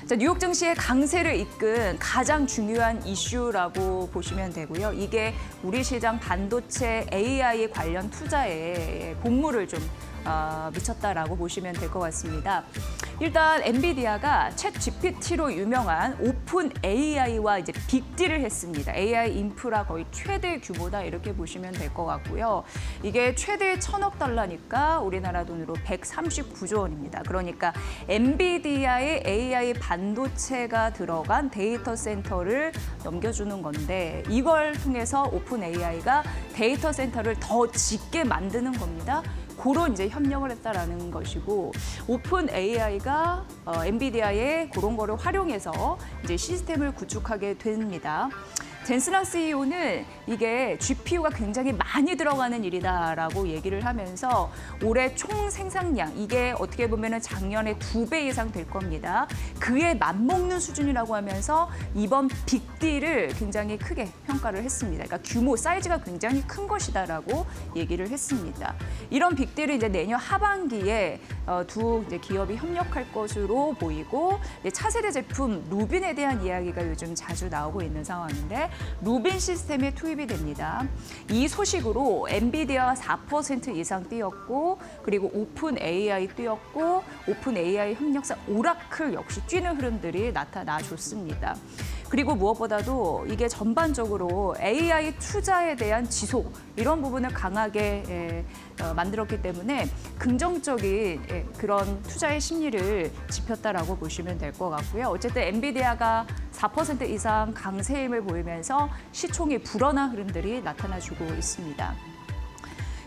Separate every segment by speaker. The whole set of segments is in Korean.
Speaker 1: 자, 뉴욕 증시의 강세를 이끈 가장 중요한 이슈라고 보시면 되고요. 이게 우리 시장 반도체 AI 관련 투자에 공물을 좀 미쳤다라고 보시면 될 것 같습니다. 일단 엔비디아가 챗 GPT로 유명한 오픈 AI와 이제 빅딜을 했습니다. AI 인프라 거의 최대 규모다 이렇게 보시면 될 것 같고요. 이게 최대 1,000억 달러니까 우리나라 돈으로 139조 원입니다. 그러니까 엔비디아의 AI 반도체가 들어간 데이터 센터를 넘겨주는 건데 이걸 통해서 오픈 AI가 데이터 센터를 더 짓게 만드는 겁니다. 그런 이제 협력을 했다라는 것이고 오픈 AI가 엔비디아의 그런 거를 활용해서 이제 시스템을 구축하게 됩니다. 젠슨 CEO는 이게 GPU가 굉장히 많이 들어가는 일이다라고 얘기를 하면서 올해 총 생산량 이게 어떻게 보면은 작년에 2배 이상 될 겁니다. 그에 맞먹는 수준이라고 하면서 이번 빅딜을 굉장히 크게 평가를 했습니다. 그러니까 규모 사이즈가 굉장히 큰 것이다라고 얘기를 했습니다. 이런 빅딜은 이제 내년 하반기에 두 이제 기업이 협력할 것으로 보이고 차세대 제품 루빈에 대한 이야기가 요즘 자주 나오고 있는 상황인데. 루빈 시스템에 투입이 됩니다. 이 소식으로 엔비디아가 4% 이상 뛰었고 그리고 오픈 AI 뛰었고 오픈 AI 협력사 오라클 역시 뛰는 흐름들이 나타나줬습니다. 그리고 무엇보다도 이게 전반적으로 AI 투자에 대한 지속 이런 부분을 강하게 만들었기 때문에 긍정적인 그런 투자의 심리를 지폈다라고 보시면 될 것 같고요. 어쨌든 엔비디아가 4% 이상 강세 힘을 보이면서 시총이 불어난 흐름들이 나타나주고 있습니다.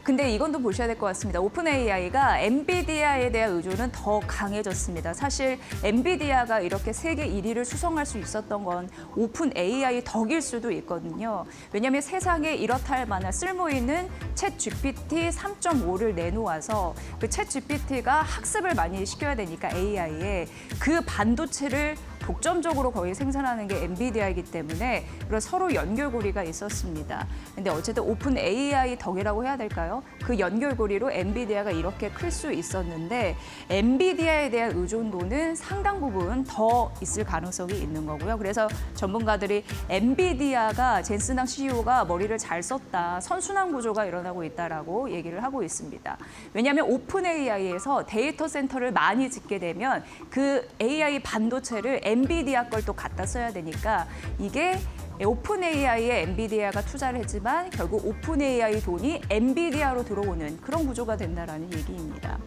Speaker 1: 근데 이건 또 보셔야 될 것 같습니다. 오픈 AI가 엔비디아에 대한 의존은 더 강해졌습니다. 사실 엔비디아가 이렇게 세계 1위를 수성할 수 있었던 건 오픈 AI 덕일 수도 있거든요. 왜냐하면 세상에 이렇다 할 만한 쓸모 있는 챗 GPT 3.5를 내놓아서 그 챗 GPT가 학습을 많이 시켜야 되니까 AI에 그 반도체를 독점적으로 거의 생산하는 게 엔비디아이기 때문에 그런 서로 연결고리가 있었습니다. 근데 어쨌든 오픈 AI 덕이라고 해야 될까요? 그 연결고리로 엔비디아가 이렇게 클 수 있었는데 엔비디아에 대한 의존도는 상당 부분 더 있을 가능성이 있는 거고요. 그래서 전문가들이 엔비디아가 젠슨 CEO가 머리를 잘 썼다. 선순환 구조가 일어나고 있다라고 얘기를 하고 있습니다. 왜냐하면 오픈 AI에서 데이터 센터를 많이 짓게 되면 그 AI 반도체를 엔비디아 걸 또 갖다 써야 되니까 이게 오픈 AI에 엔비디아가 투자를 했지만 결국 오픈 AI 돈이 엔비디아로 들어오는 그런 구조가 된다라는 얘기입니다.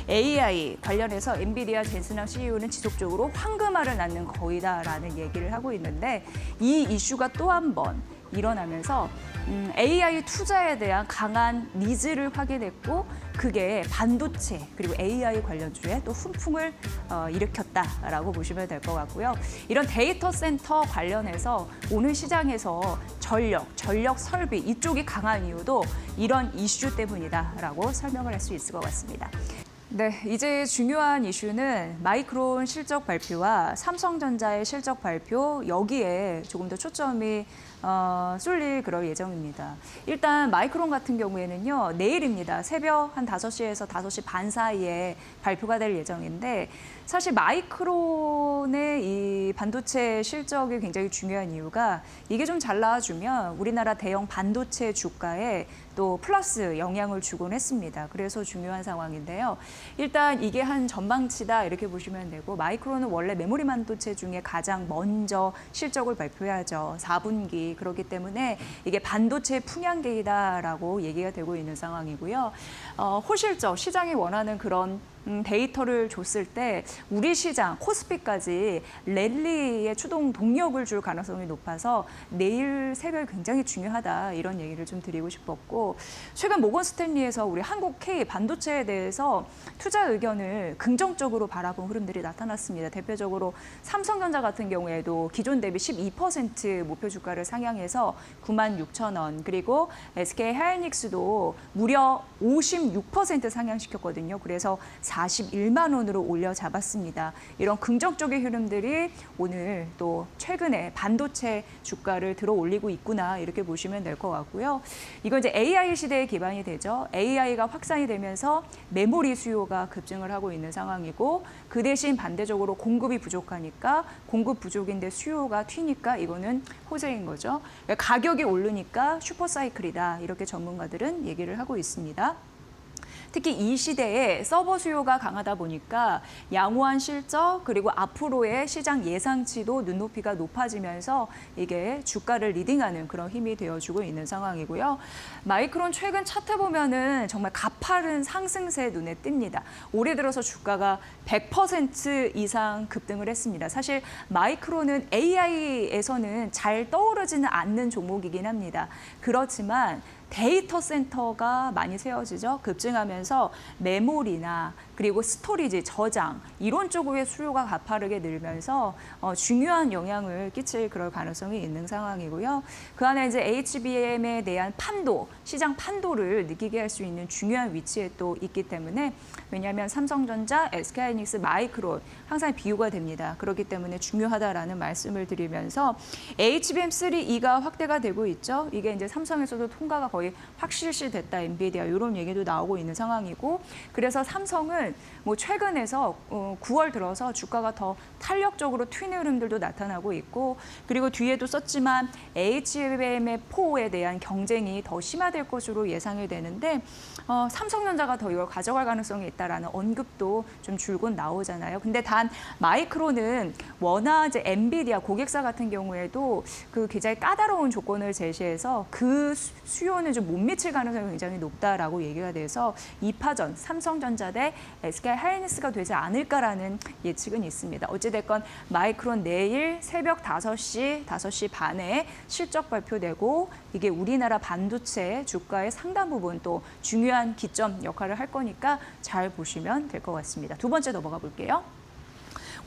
Speaker 1: AI 관련해서 엔비디아 젠슨 CEO는 지속적으로 황금알을 낳는 거이다라는 얘기를 하고 있는데 이 이슈가 또 한 번 일어나면서 AI 투자에 대한 강한 니즈를 확인했고 그게 반도체 그리고 AI 관련주에 또 훈풍을 일으켰다라고 보시면 될 것 같고요. 이런 데이터 센터 관련해서 오늘 시장에서 전력 설비 이쪽이 강한 이유도 이런 이슈 때문이다라고 설명을 할 수 있을 것 같습니다. 네, 이제 중요한 이슈는 마이크론 실적 발표와 삼성전자의 실적 발표 여기에 조금 더 초점이 쏠릴 그럴 예정입니다. 일단 마이크론 같은 경우에는요. 내일입니다. 새벽 한 5시에서 5시 반 사이에 발표가 될 예정인데 사실 마이크론의 이 반도체 실적이 굉장히 중요한 이유가 이게 좀 잘 나와주면 우리나라 대형 반도체 주가에 또 플러스 영향을 주곤 했습니다. 그래서 중요한 상황인데요. 일단 이게 한 전망치다 이렇게 보시면 되고 마이크론은 원래 메모리 반도체 중에 가장 먼저 실적을 발표하죠. 4분기. 그렇기 때문에 이게 반도체 풍향계이다라고 얘기가 되고 있는 상황이고요. 호실적, 시장이 원하는 그런 데이터를 줬을 때 우리 시장, 코스피까지 랠리의 추동 동력을 줄 가능성이 높아서 내일 새벽 굉장히 중요하다 이런 얘기를 좀 드리고 싶었고 최근 모건 스탠리에서 우리 한국 K 반도체에 대해서 투자 의견을 긍정적으로 바라본 흐름들이 나타났습니다. 대표적으로 삼성전자 같은 경우에도 기존 대비 12% 목표 주가를 상향해서 96,000원 그리고 SK 하이닉스도 무려 56% 상향시켰거든요. 그래서 41만 원으로 올려 잡았습니다. 이런 긍정적인 흐름들이 오늘 또 최근에 반도체 주가를 들어 올리고 있구나 이렇게 보시면 될 것 같고요. 이건 이제 AI 시대에 기반이 되죠. AI가 확산이 되면서 메모리 수요가 급증을 하고 있는 상황이고 그 대신 반대적으로 공급이 부족하니까 공급 부족인데 수요가 튀니까 이거는 호재인 거죠. 가격이 오르니까 슈퍼사이클이다 이렇게 전문가들은 얘기를 하고 있습니다. 특히 이 시대에 서버 수요가 강하다 보니까 양호한 실적 그리고 앞으로의 시장 예상치도 눈높이가 높아지면서 이게 주가를 리딩하는 그런 힘이 되어주고 있는 상황이고요. 마이크론 최근 차트 보면은 정말 가파른 상승세 눈에 띕니다. 올해 들어서 주가가 100% 이상 급등을 했습니다. 사실 마이크론은 AI에서는 잘 떠오르지는 않는 종목이긴 합니다. 그렇지만 데이터 센터가 많이 세워지죠. 급증하면서 메모리나 그리고 스토리지, 저장 이런 쪽의 수요가 가파르게 늘면서 중요한 영향을 끼칠 그럴 가능성이 있는 상황이고요. 그 안에 이제 HBM에 대한 판도, 시장 판도를 느끼게 할 수 있는 중요한 위치에 또 있기 때문에 왜냐하면 삼성전자, SK하이닉스, 마이크론 항상 비교가 됩니다. 그렇기 때문에 중요하다라는 말씀을 드리면서 HBM3E가 확대가 되고 있죠. 이게 이제 삼성에서도 통과가 거의 확실시됐다, 엔비디아 이런 얘기도 나오고 있는 상황이고 그래서 삼성은 뭐 최근에서 9월 들어서 주가가 더 탄력적으로 튀는 흐름들도 나타나고 있고 그리고 뒤에도 썼지만 HBM4에 대한 경쟁이 더 심화될 것으로 예상이 되는데 삼성전자가 더 이걸 가져갈 가능성이 있다라는 언급도 좀 줄곧 나오잖아요. 근데 단 마이크론은 워낙 이제 엔비디아 고객사 같은 경우에도 그 굉장히 까다로운 조건을 제시해서 그 수요는 좀 못 미칠 가능성이 굉장히 높다라고 얘기가 돼서 2파전 삼성전자 대 SK하이닉스가 되지 않을까라는 예측은 있습니다. 어찌됐건 마이크론 내일 새벽 5시 반에 실적 발표되고 이게 우리나라 반도체 주가의 상당 부분 또 중요한 기점 역할을 할 거니까 잘 보시면 될 것 같습니다. 두 번째 넘어가 볼게요.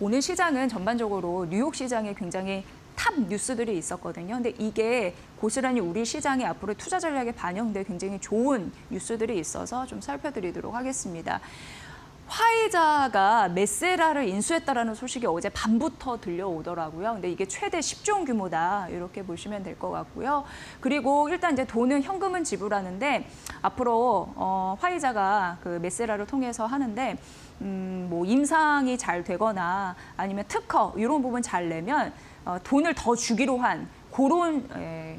Speaker 1: 오늘 시장은 전반적으로 뉴욕 시장에 굉장히 탑 뉴스들이 있었거든요. 근데 이게 고스란히 우리 시장의 앞으로 투자 전략에 반영될 굉장히 좋은 뉴스들이 있어서 좀 살펴드리도록 하겠습니다. 화이자가 메세라를 인수했다라는 소식이 어제 밤부터 들려오더라고요. 근데 이게 최대 10조 원 규모다 이렇게 보시면 될 것 같고요. 그리고 일단 이제 돈은 현금은 지불하는데 앞으로 화이자가 그 메세라를 통해서 하는데 뭐 임상이 잘 되거나 아니면 특허 이런 부분 잘 내면 돈을 더 주기로 한 그런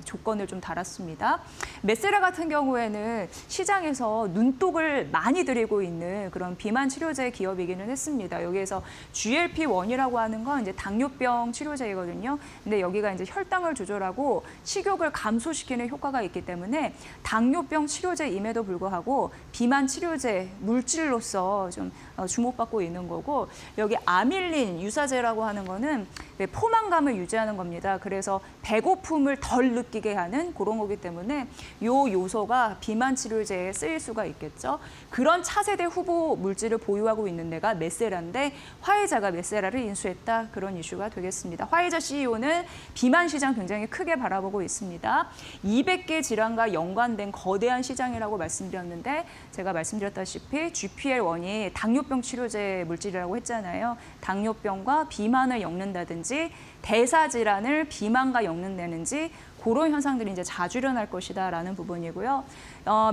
Speaker 1: 조건을 좀 달았습니다. 메세라 같은 경우에는 시장에서 눈독을 많이 들이고 있는 그런 비만 치료제 기업이기는 했습니다. 여기에서 GLP-1이라고 하는 건 이제 당뇨병 치료제이거든요. 근데 여기가 이제 혈당을 조절하고 식욕을 감소시키는 효과가 있기 때문에 당뇨병 치료제임에도 불구하고 비만 치료제 물질로서 좀 주목받고 있는 거고 여기 아밀린 유사제라고 하는 거는 포만감을 유지하는 겁니다. 그래서 배고픔을 덜 느끼게 하는 그런 거기 때문에 요 요소가 비만 치료제에 쓰일 수가 있겠죠. 그런 차세대 후보 물질을 보유하고 있는 데가 메세라인데 화이자가 메세라를 인수했다. 그런 이슈가 되겠습니다. 화이자 CEO는 비만 시장 굉장히 크게 바라보고 있습니다. 200개 질환과 연관된 거대한 시장이라고 말씀드렸는데 제가 말씀드렸다시피 GPL-1이 당뇨병 치료제 물질이라고 했잖아요. 당뇨병과 비만을 엮는다든지 대사질환을 비만과 엮는다든지 그런 현상들이 이제 자주 일어날 것이다라는 부분이고요.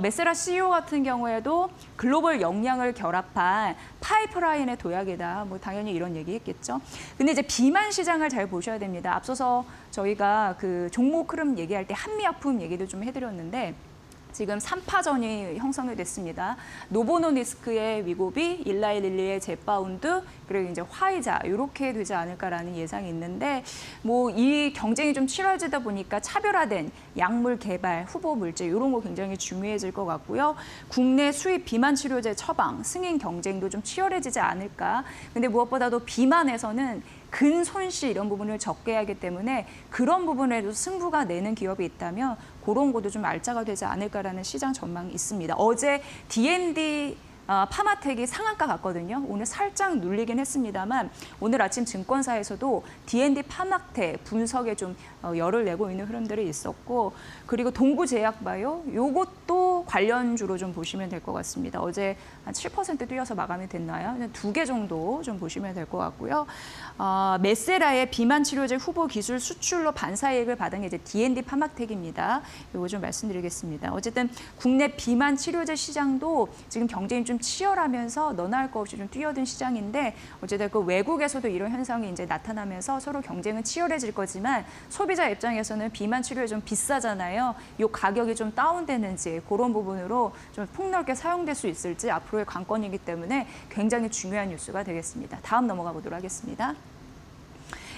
Speaker 1: 메세라 CEO 같은 경우에도 글로벌 역량을 결합한 파이프라인의 도약이다. 뭐 당연히 이런 얘기했겠죠. 근데 이제 비만 시장을 잘 보셔야 됩니다. 앞서서 저희가 그 종목 흐름 얘기할 때 한미약품 얘기도 좀 해드렸는데. 지금 3파전이 형성이 됐습니다. 노보노니스크의 위고비, 일라이릴리의 제파운드, 그리고 이제 화이자 이렇게 되지 않을까라는 예상이 있는데 뭐 이 경쟁이 좀 치열해지다 보니까 차별화된 약물 개발, 후보 물질 이런 거 굉장히 중요해질 것 같고요. 국내 수입 비만 치료제 처방, 승인 경쟁도 좀 치열해지지 않을까. 근데 무엇보다도 비만에서는 근손실 이런 부분을 적게 하기 때문에 그런 부분에도 승부가 내는 기업이 있다면 그런 것도 좀 알짜가 되지 않을까라는 시장 전망이 있습니다. 어제 D&D 파마텍이 상한가 갔거든요. 오늘 살짝 눌리긴 했습니다만 오늘 아침 증권사에서도 D&D 파마텍 분석에 좀 열을 내고 있는 흐름들이 있었고 그리고 동구제약바이오 요것도 관련주로 좀 보시면 될 것 같습니다. 어제 한 7% 뛰어서 마감이 됐나요? 2개 정도 좀 보시면 될 것 같고요. 메세라의 비만 치료제 후보 기술 수출로 반사이익을 받은 게 이제 D&D 파마텍입니다. 요거 좀 말씀드리겠습니다. 어쨌든 국내 비만 치료제 시장도 지금 경쟁이 좀 치열하면서 너나 할 거 없이 좀 뛰어든 시장인데 어쨌든 그 외국에서도 이런 현상이 이제 나타나면서 서로 경쟁은 치열해질 거지만 소비자 입장에서는 비만 치료에 좀 비싸잖아요. 이 가격이 좀 다운되는지 그런 부분으로 좀 폭넓게 사용될 수 있을지 앞으로의 관건이기 때문에 굉장히 중요한 뉴스가 되겠습니다. 다음 넘어가 보도록 하겠습니다.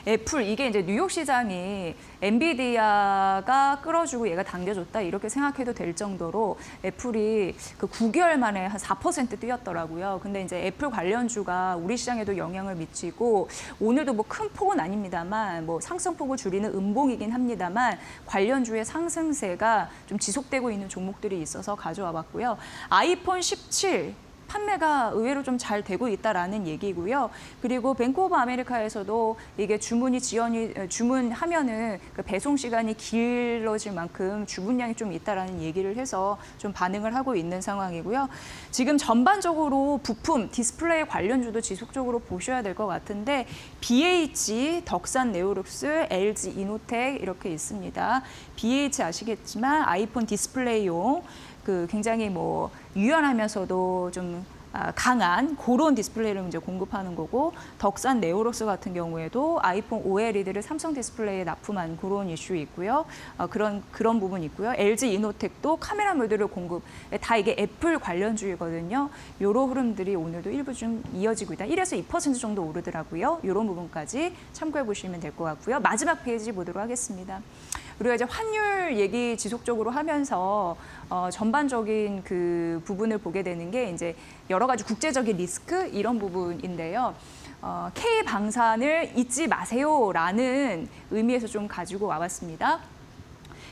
Speaker 1: 애플 이게 이제 뉴욕 시장이 엔비디아가 끌어주고 얘가 당겨줬다 이렇게 생각해도 될 정도로 애플이 그 9개월 만에 한 4% 뛰었더라고요. 근데 이제 애플 관련주가 우리 시장에도 영향을 미치고 오늘도 뭐 큰 폭은 아닙니다만 뭐 상승폭을 줄이는 음봉이긴 합니다만 관련주의 상승세가 좀 지속되고 있는 종목들이 있어서 가져와 봤고요. 아이폰 17 판매가 의외로 좀 잘 되고 있다라는 얘기고요. 그리고 뱅크 오브 아메리카에서도 이게 주문하면은 그 배송 시간이 길어질 만큼 주문량이 좀 있다라는 얘기를 해서 좀 반응을 하고 있는 상황이고요. 지금 전반적으로 부품, 디스플레이 관련주도 지속적으로 보셔야 될 것 같은데 BH, 덕산 네오룩스, LG 이노텍 이렇게 있습니다. BH 아시겠지만 아이폰 디스플레이용 그 굉장히 뭐 유연하면서도 좀 강한 그런 디스플레이를 이제 공급하는 거고 덕산 네오록스 같은 경우에도 아이폰 OLED를 삼성 디스플레이에 납품한 그런 이슈 있고요. 그런 부분 있고요. LG 이노텍도 카메라 모듈을 공급 다 이게 애플 관련주이거든요. 이런 흐름들이 오늘도 일부 좀 이어지고 있다. 1에서 2% 정도 오르더라고요. 이런 부분까지 참고해 보시면 될 것 같고요. 마지막 페이지 보도록 하겠습니다. 우리가 이제 환율 얘기 지속적으로 하면서 전반적인 그 부분을 보게 되는 게 이제 여러 가지 국제적인 리스크 이런 부분인데요. K 방산을 잊지 마세요라는 의미에서 좀 가지고 와봤습니다.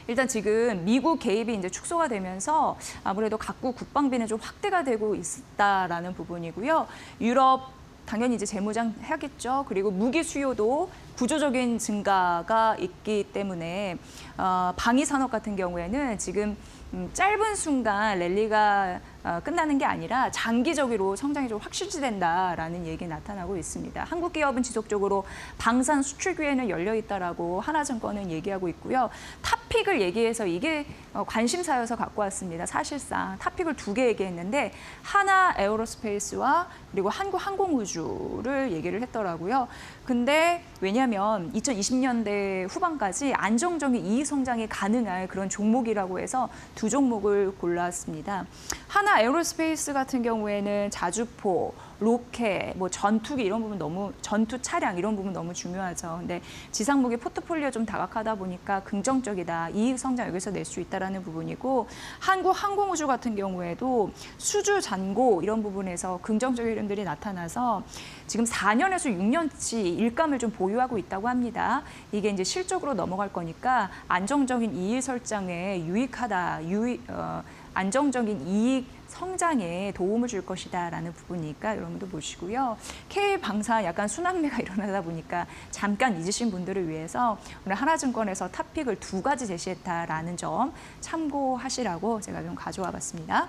Speaker 1: 일단 지금 미국 개입이 이제 축소가 되면서 아무래도 각국 국방비는 좀 확대가 되고 있다라는 부분이고요. 유럽 당연히 이제 재무장 해야겠죠. 그리고 무기 수요도 구조적인 증가가 있기 때문에 방위 산업 같은 경우에는 지금 짧은 순간 랠리가 끝나는 게 아니라 장기적으로 성장이 좀 확실시된다라는 얘기 나타나고 있습니다. 한국 기업은 지속적으로 방산 수출 기회는 열려 있다라고 하나증권은 얘기하고 있고요. 탑픽을 얘기해서 이게 관심사여서 갖고 왔습니다. 사실상 탑픽을 2개 얘기했는데 하나 에어로스페이스와 그리고 한국 항공우주를 얘기를 했더라고요. 근데 왜냐하면 2020년대 후반까지 안정적인 이익 성장이 가능할 그런 종목이라고 해서 2 종목을 골랐습니다. 하나 에어로스페이스 같은 경우에는 자주포, 로켓, 뭐 전투기 이런 부분 너무 전투 차량 이런 부분 너무 중요하죠. 근데 지상무기 포트폴리오 좀 다각하다 보니까 긍정적이다. 이익 성장 여기서 낼 수 있다라는 부분이고 한국 항공우주 같은 경우에도 수주 잔고 이런 부분에서 긍정적인 흐름들이 나타나서 지금 4년에서 6년치 일감을 좀 보유하고 있다고 합니다. 이게 이제 실적으로 넘어갈 거니까 안정적인 이익 설정에 유익하다. 안정적인 이익 성장에 도움을 줄 것이다라는 부분이니까 여러분도 보시고요. K방산 약간 순환매가 일어나다 보니까 잠깐 잊으신 분들을 위해서 오늘 하나증권에서 탑픽을 2가지 제시했다라는 점 참고하시라고 제가 좀 가져와 봤습니다.